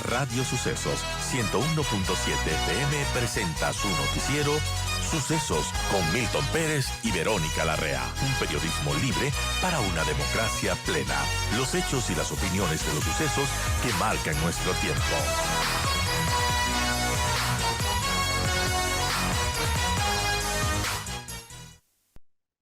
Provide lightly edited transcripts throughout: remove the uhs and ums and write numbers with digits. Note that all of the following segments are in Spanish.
Radio Sucesos 101.7 FM presenta su noticiero Sucesos con Milton Pérez y Verónica Larrea. Un periodismo libre para una democracia plena. Los hechos y las opiniones de los sucesos que marcan nuestro tiempo.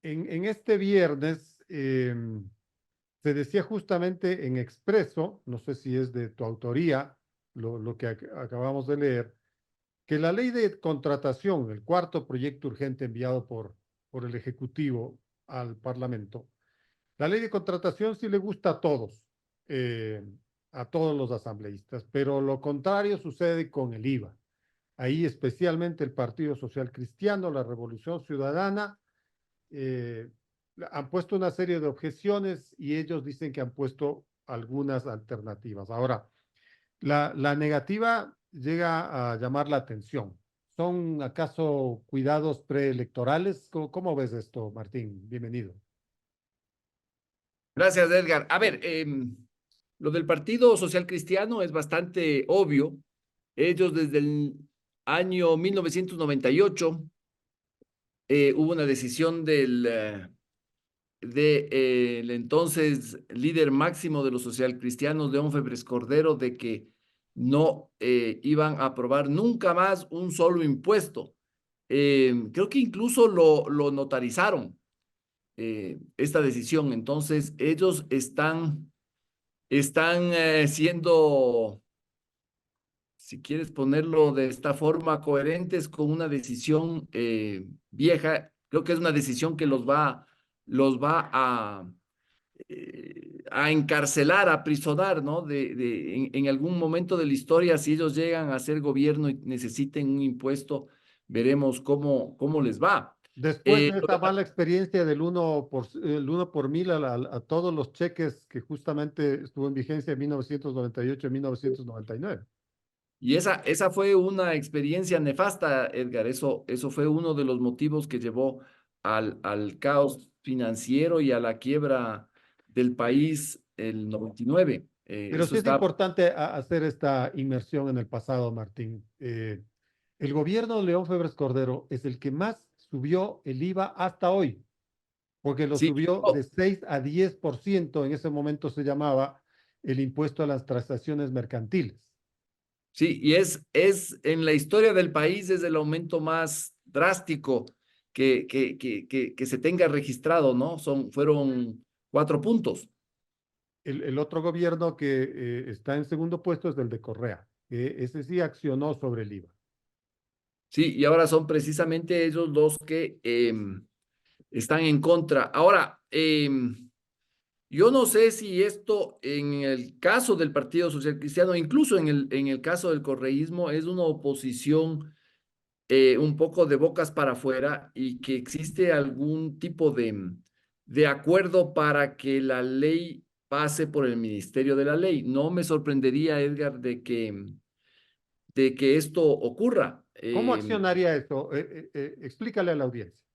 En este viernes se decía justamente en Expreso, no sé si es de tu autoría, lo que acabamos de leer, que la ley de contratación, el cuarto proyecto urgente enviado por el Ejecutivo al Parlamento, la ley de contratación sí le gusta a todos los asambleístas, pero lo contrario sucede con el IVA. Ahí especialmente el Partido Social Cristiano, la Revolución Ciudadana, han puesto una serie de objeciones y ellos dicen que han puesto algunas alternativas. Ahora, la negativa llega a llamar la atención. ¿Son acaso cuidados preelectorales? ¿Cómo ves esto, Martín? Bienvenido. Gracias, Edgar. A ver, lo del Partido Social Cristiano es bastante obvio. Ellos desde el año 1998 hubo una decisión del el entonces líder máximo de los socialcristianos, León Febres Cordero, de que no iban a aprobar nunca más un solo impuesto. Creo que incluso lo notarizaron, esta decisión. Entonces, ellos están siendo, si quieres ponerlo de esta forma, coherentes con una decisión vieja. Creo que es una decisión que los va a encarcelar, a aprisionar, ¿no? En algún momento de la historia, si ellos llegan a ser gobierno y necesiten un impuesto, veremos cómo les va. Después de esta mala experiencia del 1 por mil a todos los cheques que justamente estuvo en vigencia en 1998 y 1999. Y esa fue una experiencia nefasta, Edgar. Eso fue uno de los motivos que llevó al caos financiero y a la quiebra del país el 99. Pero sí es importante hacer esta inmersión en el pasado, Martín. El gobierno de León Febres Cordero es el que más subió el IVA hasta hoy, porque lo subió de 6 a 10%, en ese momento se llamaba el impuesto a las transacciones mercantiles. Sí, y es en la historia del país es el aumento más drástico que se tenga registrado, ¿no? Fueron 4 puntos. El otro gobierno que está en segundo puesto es el de Correa, que ese sí accionó sobre el IVA. Sí, y ahora son precisamente ellos los que están en contra. Ahora, yo no sé si esto en el caso del Partido Social Cristiano, incluso en el caso del correísmo, es una oposición un poco de bocas para afuera y que existe algún tipo de acuerdo para que la ley pase por el Ministerio de la Ley. No me sorprendería, Edgar, de que esto ocurra. ¿Cómo accionaría esto? Explícale a la audiencia.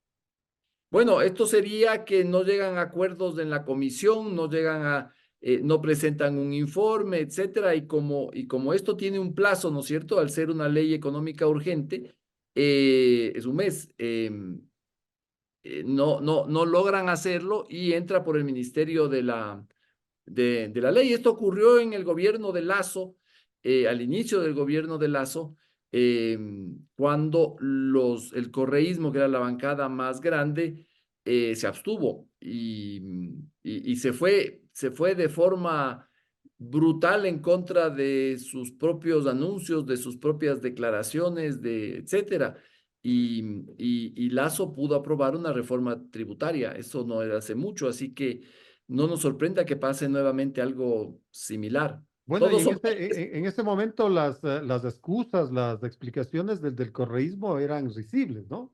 Bueno, esto sería que no llegan a acuerdos en la comisión, no presentan un informe, etcétera, y como esto tiene un plazo, ¿no es cierto? Al ser una ley económica urgente, es un mes, no logran hacerlo y entra por el Ministerio de la Ley. Esto ocurrió en el gobierno de Lazo, al inicio del gobierno de Lazo, cuando el correísmo, que era la bancada más grande, se abstuvo y se fue de forma brutal en contra de sus propios anuncios, de sus propias declaraciones, etcétera. Y Lazo pudo aprobar una reforma tributaria. Eso no era hace mucho, así que no nos sorprenda que pase nuevamente algo similar. Bueno, y en ese momento las excusas, las explicaciones del correísmo eran risibles, ¿no?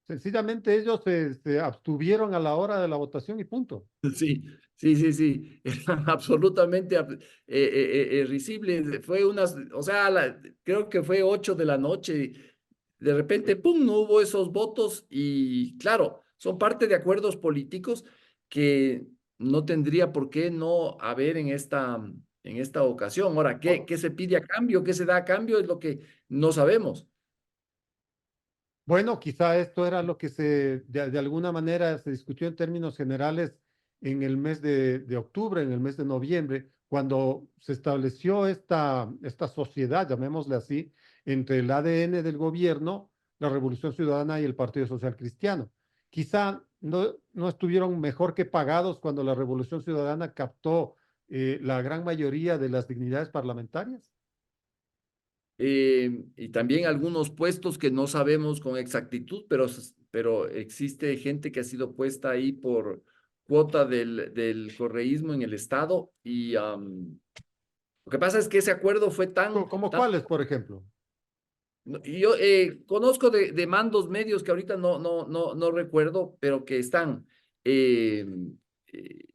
Sencillamente ellos se abstuvieron a la hora de la votación y punto. Sí. Eran absolutamente risibles. O sea, creo que fue 8 de la noche. De repente, ¡pum!, no hubo esos votos y claro, son parte de acuerdos políticos que no tendría por qué no haber en esta en esta ocasión. Ahora, ¿qué se pide a cambio? ¿Qué se da a cambio? Es lo que no sabemos. Bueno, quizá esto era lo que de alguna manera se discutió en términos generales en el mes de octubre, en el mes de noviembre, cuando se estableció esta sociedad, llamémosle así, entre el ADN del gobierno, la Revolución Ciudadana y el Partido Social Cristiano. Quizá no estuvieron mejor que pagados cuando la Revolución Ciudadana captó la gran mayoría de las dignidades parlamentarias. Y también algunos puestos que no sabemos con exactitud, pero existe gente que ha sido puesta ahí por cuota del correísmo en el Estado y lo que pasa es que ese acuerdo fue ¿Como tan cuáles, por ejemplo? y yo conozco de mandos medios que ahorita no recuerdo, pero que están. eh, eh,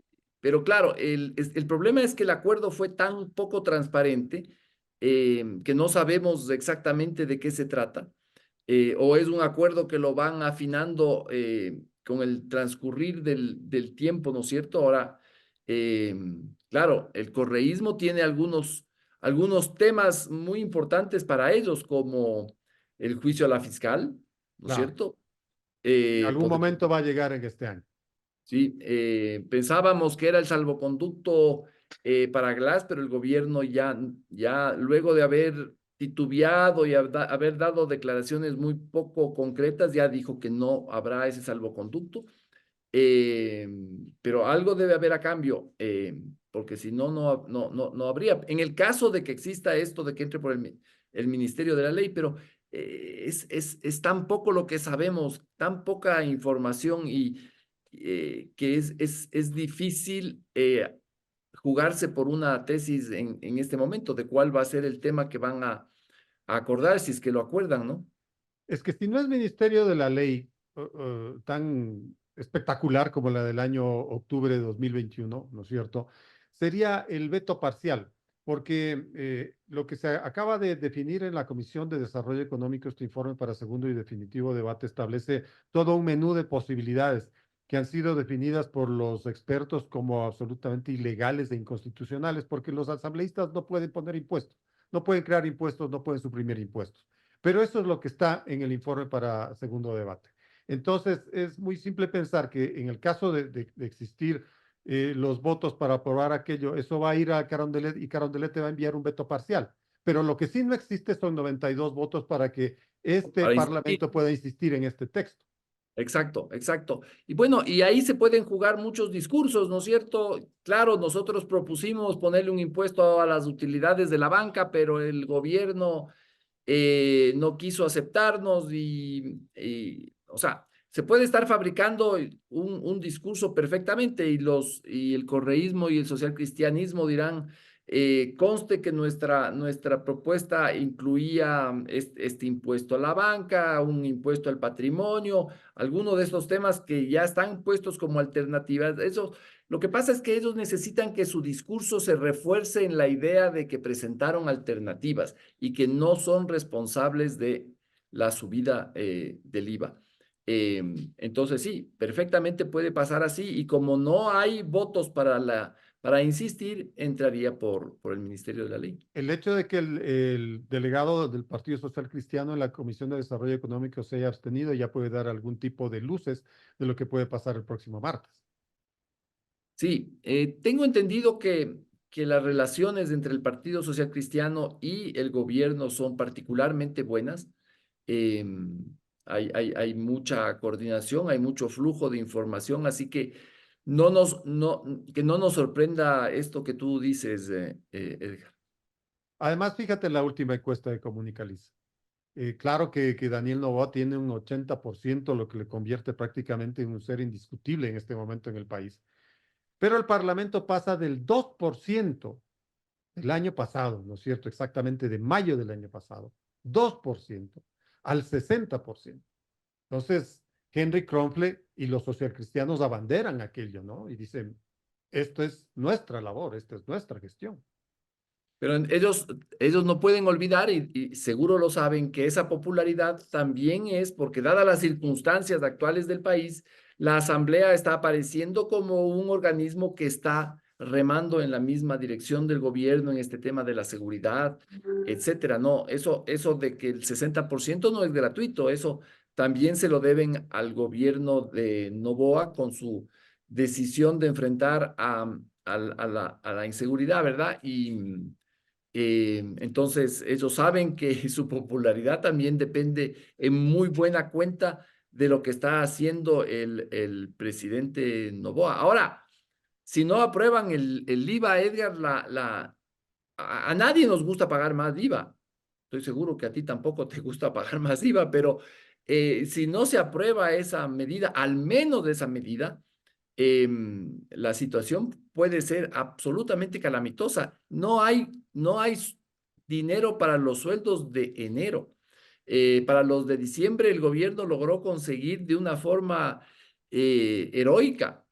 pero claro, el problema es que el acuerdo fue tan poco transparente que no sabemos exactamente de qué se trata, o es un acuerdo que lo van afinando con el transcurrir del tiempo, ¿no es cierto? Ahora, eh, claro, el correísmo tiene algunos temas muy importantes para ellos, como el juicio a la fiscal, ¿no es Claro, cierto? en algún Podría momento va a llegar en este año. Sí, pensábamos que era el salvoconducto para Glass, pero el gobierno ya luego de haber titubeado y haber dado declaraciones muy poco concretas, ya dijo que no habrá ese salvoconducto. Eh, pero algo debe haber a cambio, porque si no, no habría. En el caso de que exista esto, de que entre por el Ministerio de la Ley, pero es tan poco lo que sabemos, tan poca información y que es difícil jugarse por una tesis en este momento de cuál va a ser el tema que van a acordar, si es que lo acuerdan, ¿no? Es que si no es Ministerio de la Ley tan espectacular como la del año octubre de 2021, ¿no es cierto? Sería el veto parcial, porque lo que se acaba de definir en la Comisión de Desarrollo Económico, este informe para segundo y definitivo debate, establece todo un menú de posibilidades que han sido definidas por los expertos como absolutamente ilegales e inconstitucionales, porque los asambleístas no pueden poner impuestos, no pueden crear impuestos, no pueden suprimir impuestos. Pero eso es lo que está en el informe para segundo debate. Entonces, es muy simple pensar que en el caso de existir los votos para aprobar aquello, eso va a ir a Carondelet y Carondelet te va a enviar un veto parcial. Pero lo que sí no existe son 92 votos para que este Para insistir. Parlamento pueda insistir en este texto. Exacto, exacto. Y bueno, y ahí se pueden jugar muchos discursos, ¿no es cierto? Claro, nosotros propusimos ponerle un impuesto a las utilidades de la banca, pero el gobierno no quiso aceptarnos o sea, se puede estar fabricando un discurso perfectamente y el correísmo y el socialcristianismo dirán, conste que nuestra propuesta incluía este impuesto a la banca, un impuesto al patrimonio, algunos de estos temas que ya están puestos como alternativas. Eso, lo que pasa es que ellos necesitan que su discurso se refuerce en la idea de que presentaron alternativas y que no son responsables de la subida del IVA. Entonces sí, perfectamente puede pasar así y como no hay votos para insistir, entraría por el Ministerio de la Ley. El hecho de que el delegado del Partido Social Cristiano en la Comisión de Desarrollo Económico se haya abstenido ya puede dar algún tipo de luces de lo que puede pasar el próximo martes. Sí, tengo entendido que las relaciones entre el Partido Social Cristiano y el gobierno son particularmente buenas. Hay mucha coordinación, hay mucho flujo de información, así que que no nos sorprenda esto que tú dices, Edgar. Además, fíjate en la última encuesta de Comunicaliza. Claro que Daniel Noboa tiene un 80%, lo que le convierte prácticamente en un ser indiscutible en este momento en el país. Pero el Parlamento pasa del 2% del año pasado, ¿no es cierto? Exactamente de mayo del año pasado, 2% al 60%. Entonces, Henry Kronfle y los socialcristianos abanderan aquello, ¿no? Y dicen, esto es nuestra labor, esta es nuestra gestión. Pero ellos no pueden olvidar, y seguro lo saben, que esa popularidad también es porque, dadas las circunstancias actuales del país, la Asamblea está apareciendo como un organismo que está remando en la misma dirección del gobierno en este tema de la seguridad, etcétera. No, eso de que el 60% no es gratuito, eso también se lo deben al gobierno de Noboa con su decisión de enfrentar a la inseguridad, ¿verdad? Entonces, ellos saben que su popularidad también depende en muy buena cuenta de lo que está haciendo el presidente Noboa. Ahora, si no aprueban el IVA, Edgar, a nadie nos gusta pagar más IVA. Estoy seguro que a ti tampoco te gusta pagar más IVA, pero si no se aprueba esa medida, al menos de esa medida, la situación puede ser absolutamente calamitosa. No hay dinero para los sueldos de enero. Para los de diciembre, el gobierno logró conseguir de una forma heroica.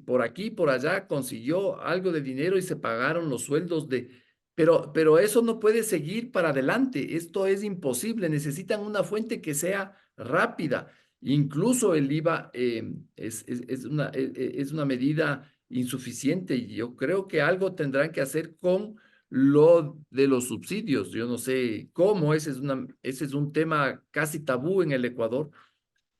Por aquí, por allá, consiguió algo de dinero y se pagaron los sueldos de... Pero eso no puede seguir para adelante. Esto es imposible. Necesitan una fuente que sea rápida. Incluso el IVA es una medida insuficiente y yo creo que algo tendrán que hacer con lo de los subsidios. Yo no sé cómo, ese es un tema casi tabú en el Ecuador,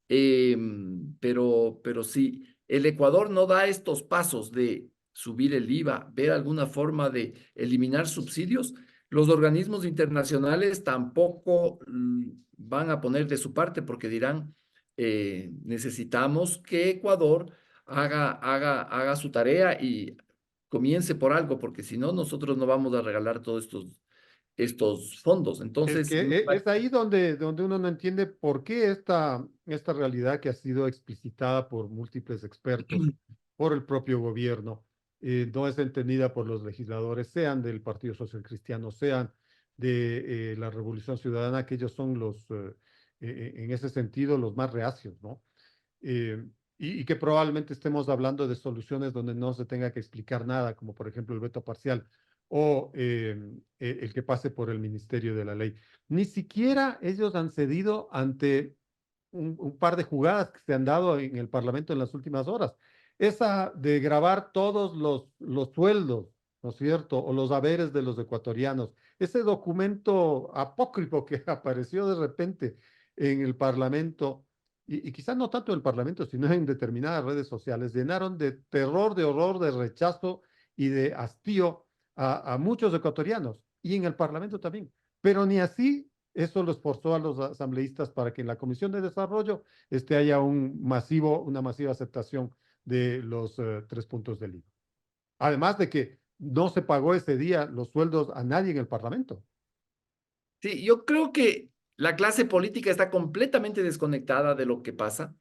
pero si el Ecuador no da estos pasos de subir el IVA, ver alguna forma de eliminar subsidios, los organismos internacionales tampoco van a poner de su parte porque dirán, necesitamos que Ecuador haga su tarea y comience por algo, porque si no, nosotros no vamos a regalar todos estos fondos. Es Entonces, que es ahí donde uno no entiende por qué esta realidad que ha sido explicitada por múltiples expertos, por el propio gobierno, no es entendida por los legisladores, sean del Partido Social Cristiano, sean de la Revolución Ciudadana, que ellos son en ese sentido, los más reacios, ¿no? Eh, y que probablemente estemos hablando de soluciones donde no se tenga que explicar nada, como por ejemplo el veto parcial o el que pase por el Ministerio de la Ley. Ni siquiera ellos han cedido ante un par de jugadas que se han dado en el Parlamento en las últimas horas. Esa de grabar todos los sueldos, ¿no es cierto? O los haberes de los ecuatorianos. Ese documento apócrifo que apareció de repente en el Parlamento, y quizás no tanto en el Parlamento, sino en determinadas redes sociales, llenaron de terror, de horror, de rechazo y de hastío a muchos ecuatorianos y en el Parlamento también. Pero ni así eso lo esforzó a los asambleístas para que en la Comisión de Desarrollo haya una masiva aceptación de los 3 puntos del IVA. Además de que no se pagó ese día los sueldos a nadie en el Parlamento. sí, yo creo que la clase política está completamente desconectada de lo que pasa.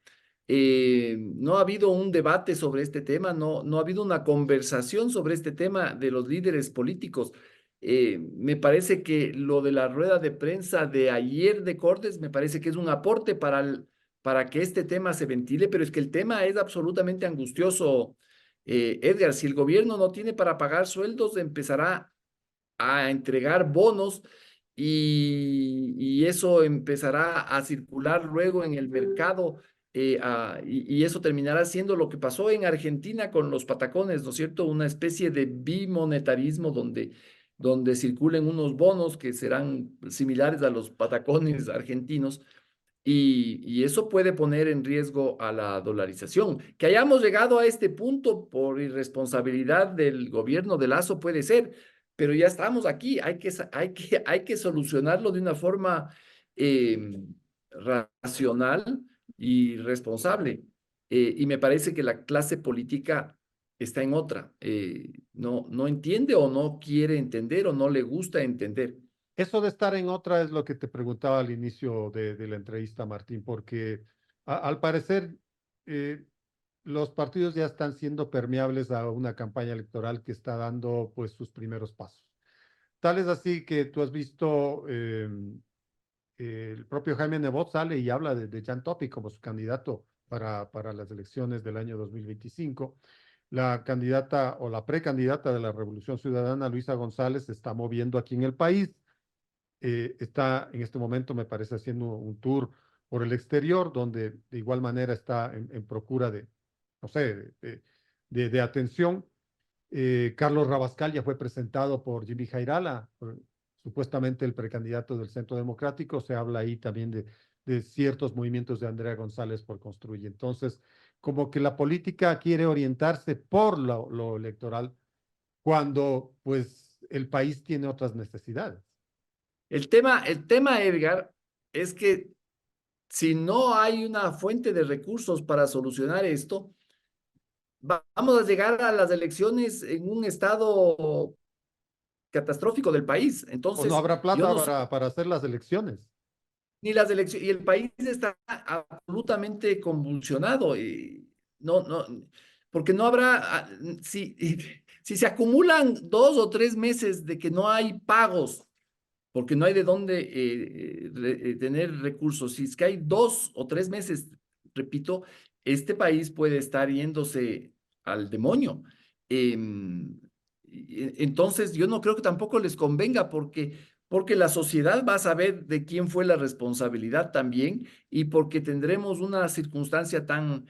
No ha habido un debate sobre este tema, no ha habido una conversación sobre este tema de los líderes políticos. Me parece que lo de la rueda de prensa de ayer de Cortes me parece que es un aporte para que este tema se ventile, pero es que el tema es absolutamente angustioso. Edgar, si el gobierno no tiene para pagar sueldos, empezará a entregar bonos y eso empezará a circular luego en el mercado y eso terminará siendo lo que pasó en Argentina con los patacones, ¿no es cierto? Una especie de bimonetarismo donde circulen unos bonos que serán similares a los patacones argentinos. Y eso puede poner en riesgo a la dolarización. Que hayamos llegado a este punto por irresponsabilidad del gobierno de Lazo puede ser, pero ya estamos aquí. Hay que solucionarlo de una forma racional y responsable. Y me parece que la clase política está en otra. No entiende o no quiere entender o no le gusta entender. Eso de estar en otra es lo que te preguntaba al inicio de la entrevista, Martín, porque al parecer eh, los partidos ya están siendo permeables a una campaña electoral que está dando pues sus primeros pasos. Tal es así que tú has visto el propio Jaime Nebot sale y habla de Jan Topic como su candidato para las elecciones del año 2025. La candidata o la precandidata de la Revolución Ciudadana, Luisa González, se está moviendo aquí en el país. Está en este momento, me parece, haciendo un tour por el exterior, donde de igual manera está en procura de, no sé, de atención. Carlos Rabascal ya fue presentado por Jimmy Jairala, supuestamente el precandidato del Centro Democrático. Se habla ahí también de ciertos movimientos de Andrea González por Construye. Entonces, como que la política quiere orientarse por lo electoral cuando pues el país tiene otras necesidades. El tema, Edgar, es que si no hay una fuente de recursos para solucionar esto, vamos a llegar a las elecciones en un estado catastrófico del país. O no Entonces, habrá yo plata no sé, para hacer las elecciones. ni las elecciones, y el país está absolutamente convulsionado. Y no, porque no habrá, si se acumulan 2 o 3 meses de que no hay pagos, porque no hay de dónde tener recursos, si es que hay 2 o 3 meses, repito, este país puede estar yéndose al demonio. Entonces, yo no creo que tampoco les convenga porque la sociedad va a saber de quién fue la responsabilidad también y porque tendremos una circunstancia tan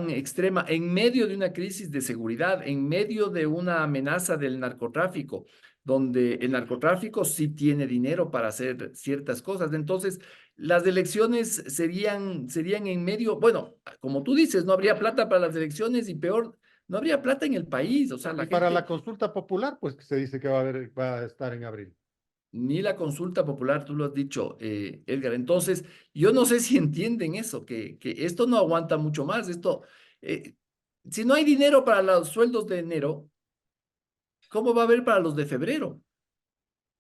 extrema en medio de una crisis de seguridad, en medio de una amenaza del narcotráfico, donde el narcotráfico sí tiene dinero para hacer ciertas cosas. Entonces, las elecciones serían en medio, bueno, como tú dices, no habría plata para las elecciones y peor, no habría plata en el país. O sea, Y la para la gente, consulta popular, pues que se dice que va a estar en abril. ni la consulta popular, tú lo has dicho, Edgar. Entonces, yo no sé si entienden eso, que esto no aguanta mucho más. Eh, si no hay dinero para los sueldos de enero, ¿cómo va a haber para los de febrero?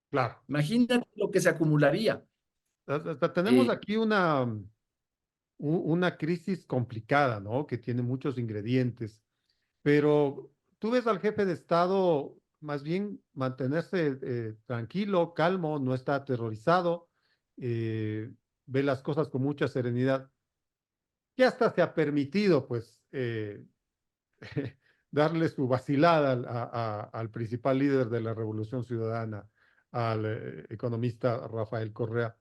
Claro. Imagínate lo que se acumularía. Hasta tenemos Eh, aquí una crisis complicada, ¿no? Que tiene muchos ingredientes, pero tú ves al jefe de Estado más bien mantenerse tranquilo, calmo, no está aterrorizado, eh, ve las cosas con mucha serenidad, que hasta se ha permitido, pues, darle su vacilada al principal líder de la Revolución Ciudadana, al economista Rafael Correa.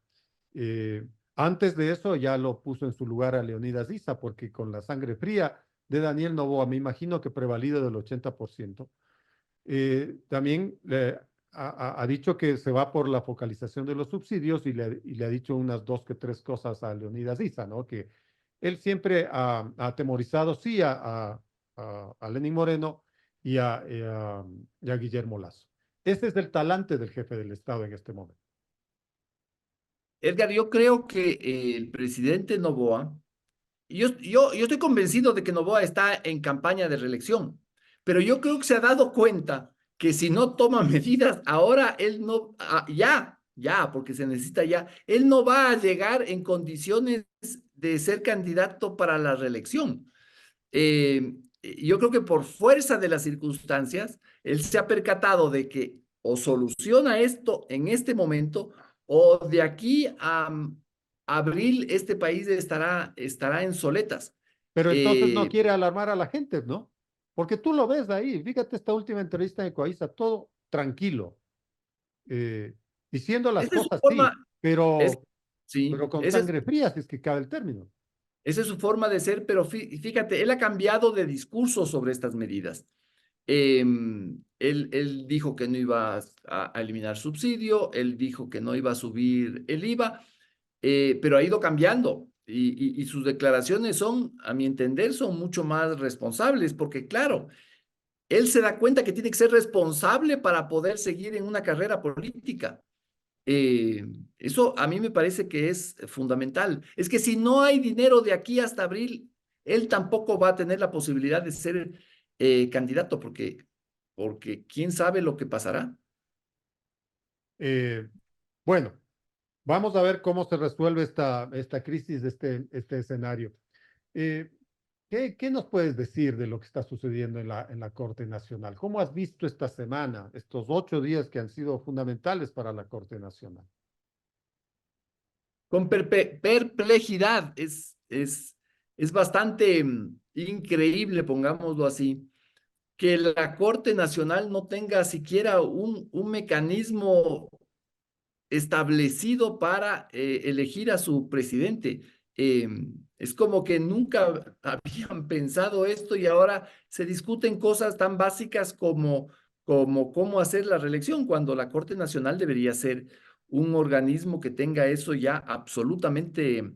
Eh, Antes de eso ya lo puso en su lugar a Leonidas Issa, porque con la sangre fría de Daniel Noboa, me imagino que prevalido del 80%, también ha dicho que se va por la focalización de los subsidios y le ha dicho unas dos que tres cosas a Leonidas Issa, ¿no? Que él siempre ha atemorizado, sí, a Lenín Moreno y a Guillermo Lazo. Ese es el talante del jefe del Estado en este momento. Edgar, yo creo que el presidente Noboa, yo estoy convencido de que Noboa está en campaña de reelección, pero yo creo que se ha dado cuenta que si no toma medidas, ahora él no, porque se necesita ya, él no va a llegar en condiciones de ser candidato para la reelección. Yo creo que por fuerza de las circunstancias, él se ha percatado de que o soluciona esto en este momento o de aquí a abril este país estará en soletas. Pero entonces no Eh, quiere alarmar a la gente, ¿no? Porque tú lo ves ahí. Fíjate esta última entrevista de Coaiza, todo tranquilo, eh, diciendo las esa es su cosas, sí, forma, es, pero sí, con sangre fría, si es que cabe el término. esa es su forma de ser, pero fíjate, él ha cambiado de discurso sobre estas medidas. Él dijo que no iba a eliminar subsidio, él dijo que no iba a subir el IVA, pero ha ido cambiando y sus declaraciones son, a mi entender, son mucho más responsables, porque claro, él se da cuenta que tiene que ser responsable para poder seguir en una carrera política. Eh, Eso a mí me parece que es fundamental. Es que si no hay dinero de aquí hasta abril, él tampoco va a tener la posibilidad de ser candidato, porque quién sabe lo que pasará. Eh, bueno, vamos a ver cómo se resuelve esta crisis de este escenario. Eh, ¿Qué nos puedes decir de lo que está sucediendo en la Corte Nacional? ¿Cómo has visto esta semana, estos 8 días que han sido fundamentales para la Corte Nacional? Con perplejidad, es bastante increíble, pongámoslo así, que la Corte Nacional no tenga siquiera un mecanismo establecido para elegir a su presidente. es como que nunca habían pensado esto y ahora se discuten cosas tan básicas como cómo hacer la reelección, cuando la Corte Nacional debería ser un organismo que tenga eso ya absolutamente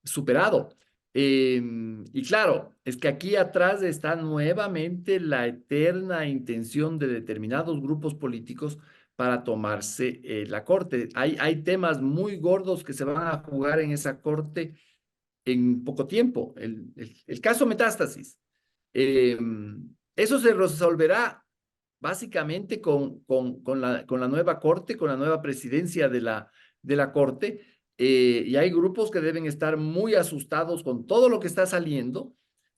superado. Y claro, es que aquí atrás está nuevamente la eterna intención de determinados grupos políticos para tomarse la corte. Hay temas muy gordos que se van a jugar en esa corte en poco tiempo. El caso Metástasis. Eh, Eso se resolverá básicamente con la nueva corte, con la nueva presidencia de la corte. Y hay grupos que deben estar muy asustados con todo lo que está saliendo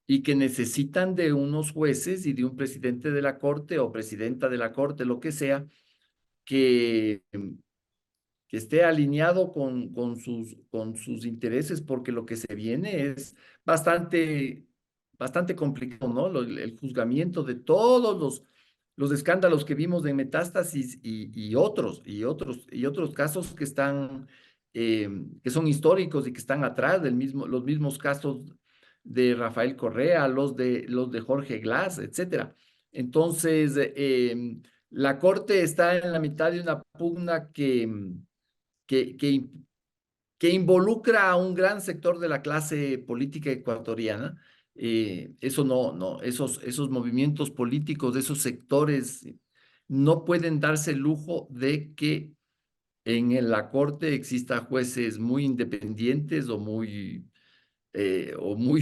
y que necesitan de unos jueces y de un presidente de la corte o presidenta de la corte, lo que sea, que, que esté alineado con sus intereses, porque lo que se viene es bastante complicado, ¿no? El juzgamiento de todos los escándalos que vimos de Metástasis y otros casos que son históricos y que están atrás los mismos casos de Rafael Correa, los de Jorge Glass, etcétera. Entonces, la Corte está en la mitad de una pugna que, que, que involucra a un gran sector de la clase política ecuatoriana. Eso no, esos movimientos políticos de esos sectores no pueden darse el lujo de que la Corte exista jueces muy independientes o muy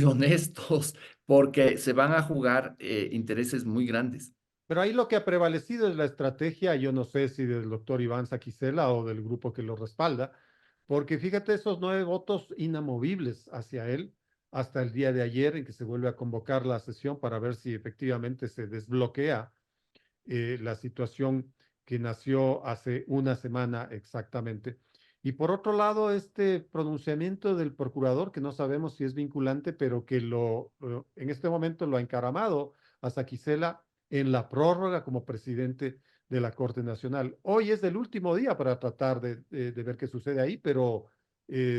honestos, porque se van a jugar intereses muy grandes. Pero ahí lo que ha prevalecido es la estrategia, yo no sé si del doctor Iván Saquicela o del grupo que lo respalda, porque fíjate esos 9 votos inamovibles hacia él hasta el día de ayer en que se vuelve a convocar la sesión para ver si efectivamente se desbloquea la situación que nació hace una semana exactamente. Y por otro lado, este pronunciamiento del procurador, que no sabemos si es vinculante, pero que en este momento lo ha encaramado a Saquicela en la prórroga como presidente de la Corte Nacional. Hoy es el último día para tratar de ver qué sucede ahí, pero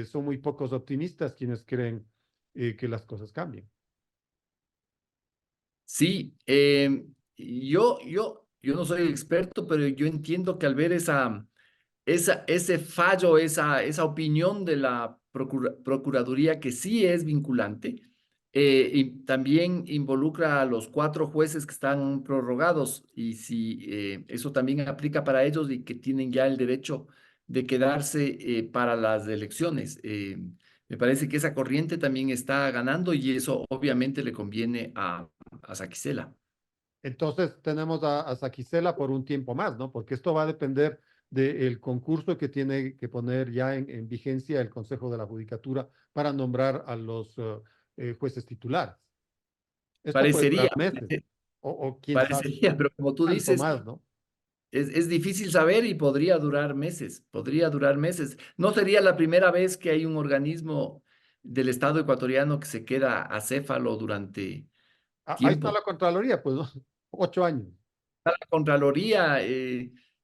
son muy pocos optimistas quienes creen que las cosas cambien. Sí, yo no soy experto, pero yo entiendo que al ver ese fallo, esa opinión de la Procuraduría que sí es vinculante, y también involucra a los 4 jueces que están prorrogados, y si eso también aplica para ellos y que tienen ya el derecho de quedarse para las elecciones. Me parece que esa corriente también está ganando y eso obviamente le conviene a Saquicela. Entonces tenemos a Saquicela por un tiempo más, ¿no? Porque esto va a depender del concurso que tiene que poner ya en vigencia el Consejo de la Judicatura para nombrar a los jueces titulares. Esto puede durar Parecería, meses o quién sabe parecería, pero como tú cuánto dices, más, ¿no? es difícil saber y podría durar meses, podría durar meses. No sería la primera vez que hay un organismo del Estado ecuatoriano que se queda acéfalo durante Ahí está tiempo. la Contraloría, pues, ¿no? 8 años. La Contraloría,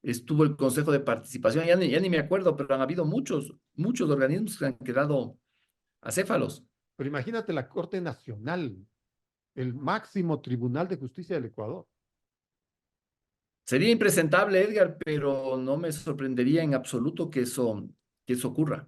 estuvo el Consejo de Participación, ya ni me acuerdo, pero han habido muchos organismos que han quedado acéfalos. Pero imagínate la Corte Nacional, el máximo tribunal de justicia del Ecuador. Sería impresentable, Edgar, pero no me sorprendería en absoluto que eso ocurra.